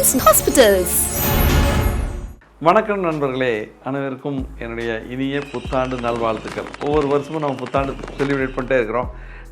Sarans Hospitals. வணக்கம் நண்பர்களே, அனைவருக்கும் என்னுடைய இனிய புத்தாண்டு நல்வாழ்த்துக்கள். ஒவ்வொரு வருஷமும் நம்ம புத்தாண்டு செலிப்ரேட் பண்ணிட்டே இருக்கிறோம்.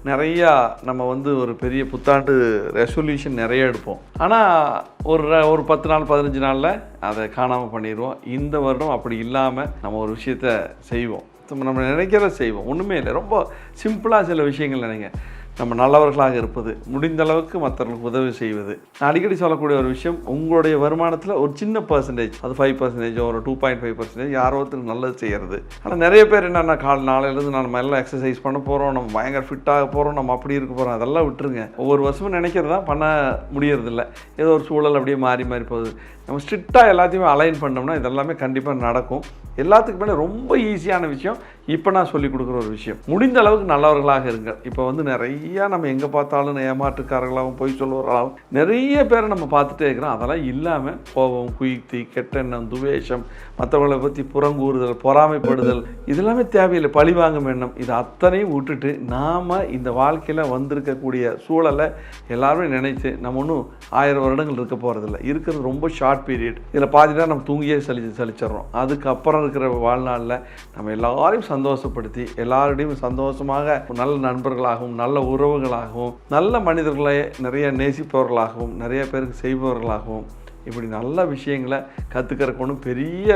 நிறையா நம்ம ஒரு பெரிய புத்தாண்டு ரெசல்யூஷன் நிறைய எடுப்போம். ஆனால் ஒரு 10 நாள் 15 நாளில் அதை காணாமல் பண்ணிடுவோம். இந்த வருடம் அப்படி இல்லாமல் நம்ம ஒரு விஷயத்த செய்வோம். நம்ம நினைக்கிறத செய்வோம். ஒன்றுமே இல்லை, ரொம்ப சிம்பிளாக சில விஷயங்கள் நினைங்க. நம்ம நல்லவர்களாக இருப்பது, முடிந்த அளவுக்கு மற்றவர்களுக்கு உதவி செய்வது. நான் அடிக்கடி சொல்லக்கூடிய ஒரு விஷயம், உங்களுடைய வருமானத்தில் ஒரு சின்ன பர்சன்டேஜ், அது 5% ஒரு 2.5% யாரோ ஒருத்தருக்கு நல்லது செய்கிறது. ஆனால் நிறைய பேர் என்னென்னா, நாளையிலேருந்து நம்ம எல்லாம் எக்ஸசைஸ் பண்ண போகிறோம், நம்ம பயங்கர ஃபிட்டாக போகிறோம், நம்ம அப்படி இருக்க போகிறோம், அதெல்லாம் விட்டுருங்க. ஒவ்வொரு வருஷமும் நினைக்கிறதா பண்ண முடியறதில்ல. ஏதோ ஒரு சூழல் அப்படியே மாறி மாறி போகுது. நம்ம ஸ்ட்ரிக்டாக எல்லாத்தையுமே அலைன் பண்ணோம்னா இதெல்லாமே கண்டிப்பாக நடக்கும். எல்லாத்துக்கு மேலே ரொம்ப ஈஸியான விஷயம், இப்போ நான் சொல்லிக் கொடுக்குற ஒரு விஷயம், முடிந்த அளவுக்கு நல்லவர்களாக இருங்க. இப்போ நிறையா நம்ம எங்கே பார்த்தாலும் ஏமாற்றுக்காரர்களாகவும் பொய் சொல்லுவவர்களாகவும் நிறைய பேரை நம்ம பார்த்துட்டே இருக்கிறோம். அதெல்லாம் இல்லாமல் கோபம், குயுக்தி, கெட்டெண்ணம், துவேஷம், மற்றவங்களை பற்றி புறங்கூறுதல், பொறாமைப்படுதல், இதெல்லாமே தேவையில்லை. பழிவாங்கும் எண்ணம், இது அத்தனையும் விட்டுட்டு நாம் இந்த வாழ்க்கையில் வந்திருக்கக்கூடிய சூழலை எல்லாருமே நினைத்து நம்ம ஒன்றும் 1000 வருடங்கள் இருக்க போகிறதில்ல. இருக்கிறது ரொம்ப ஷார்ட் பீரியட். இதில் பாதி தான் நம்ம தூங்கியே சலிச்சிட்றோம். அதுக்கப்புறம் இருக்கிற வாழ்நாளில் நம்ம எல்லாரையும் சந்தோஷப்படுத்தி, எல்லாருடையும் சந்தோஷமாக நல்ல நண்பர்களாகவும், நல்ல உறவுகளாகவும், நல்ல மனிதர்களை நிறைய நேசிப்பவர்களாகவும், நிறைய பேருக்கு செய்பவர்களாகவும், இப்படி நல்ல விஷயங்களை கற்றுக்கிறக்கு ஒன்றும் பெரிய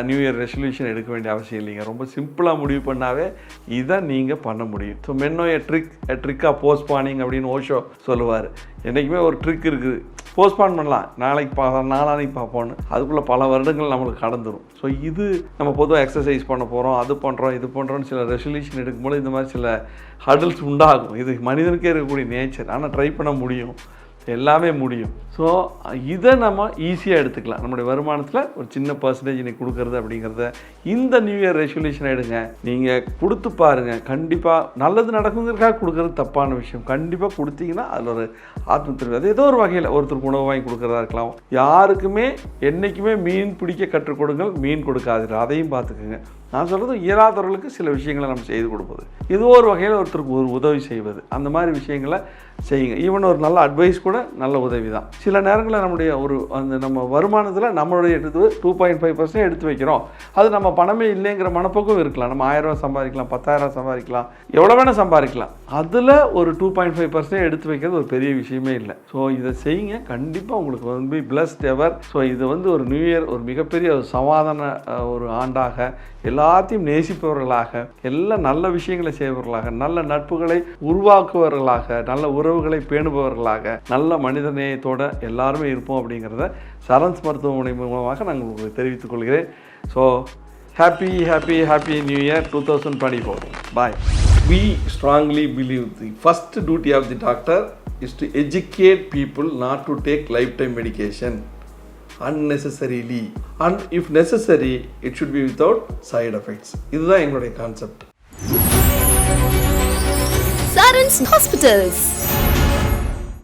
நியூ இயர் ரெசல்யூஷன் எடுக்க வேண்டிய அவசியம் இல்லைங்க. ரொம்ப சிம்பிளாக முடிவு பண்ணாவே இதை நீங்கள் பண்ண முடியும். ஸோ மென்னோ ட்ரிக்காக போஸ்ட்பானிங் அப்படின்னு ஓஷோ சொல்லுவார். என்றைக்குமே ஒரு ட்ரிக் இருக்குது. போஸ்ட்பான் பண்ணலாம், நாளைக்கு பார்ப்போன்னு, அதுக்குள்ளே பல வருடங்கள் நம்மளுக்கு கடந்துடும். ஸோ இது நம்ம பொதுவாக எக்ஸசைஸ் பண்ண போகிறோம், அது பண்ணுறோம், இது பண்ணுறோன்னு சில ரெசல்யூஷன் எடுக்கும்போது இந்த மாதிரி சில ஹர்டில்ஸ் உண்டாகும். இது மனிதனுக்கே இருக்கக்கூடிய நேச்சர். ஆனால் ட்ரை பண்ண முடியும், எல்லாமே முடியும். ஸோ இதை நம்ம ஈஸியாக எடுத்துக்கலாம். நம்முடைய வருமானத்தில் ஒரு சின்ன பர்சன்டேஜ் நீ கொடுக்குறது அப்படிங்கிறத இந்த நியூ இயர் ரெசல்யூஷன் எடுங்க. நீங்கள் கொடுத்து பாருங்கள், கண்டிப்பாக நல்லது நடக்குங்கிறதுக்காக கொடுக்குறது தப்பான விஷயம். கண்டிப்பாக கொடுத்தீங்கன்னா அதில் ஒரு ஆத்ம திருப்தி. அது ஏதோ ஒரு வகையில் ஒருத்தருக்கு உணவு வாங்கி கொடுக்குறதா இருக்கலாம். யாருக்குமே என்றைக்குமே மீன் பிடிக்க கற்றுக் கொடுங்கள், மீன் கொடுக்காதீர்கள். அதையும் பார்த்துக்குங்க. நான் சொல்கிறது இயலாதவர்களுக்கு சில விஷயங்களை நம்ம செய்து கொடுப்பது, இது ஒரு வகையில் ஒருத்தருக்கு ஒரு உதவி செய்வது, அந்த மாதிரி விஷயங்களை செய்யுங்க. ஈவன் ஒரு நல்ல அட்வைஸ் கூட நல்ல உதவி தான். சில நேரங்களில் நம்முடைய நம்ம வருமானத்தில் நம்மளுடைய 2.5% எடுத்து வைக்கிறோம். அது நம்ம பணமே இல்லைங்கிற மனப்போக்கும் இருக்கலாம். நம்ம 1000 ரூபா சம்பாதிக்கலாம், 10,000 சம்பாதிக்கலாம், எவ்வளோ வேணால் சம்பாதிக்கலாம். அதில் ஒரு 2.5% எடுத்து வைக்கிறது ஒரு பெரிய விஷயமே இல்லை. ஸோ இதை செய்யுங்க, கண்டிப்பாக உங்களுக்கு பிளஸ்ட் எவர். ஸோ இது ஒரு நியூ இயர் ஒரு மிகப்பெரிய ஒரு சமாதான ஒரு ஆண்டாக, எல்லாத்தையும் நேசிப்பவர்களாக, எல்லா நல்ல விஷயங்களை செய்பவர்களாக, நல்ல நட்புகளை உருவாக்குவவர்களாக, நல்ல உறவுகளை பேணுபவர்களாக, நல்ல மனிதநேயத்தோட எல்லாருமே இருப்போம் அப்படிங்கிறத சரன்ஸ் மருத்துவமனை மூலமாக நான் உங்களுக்கு தெரிவித்துக் கொள்கிறேன். So happy happy happy new year 2024. Bye. We strongly believe the first duty of the doctor is to educate people not to take lifetime medication unnecessarily, and if necessary it should be without side effects. இதுதான் எங்களுடைய concept. Sarans Hospitals.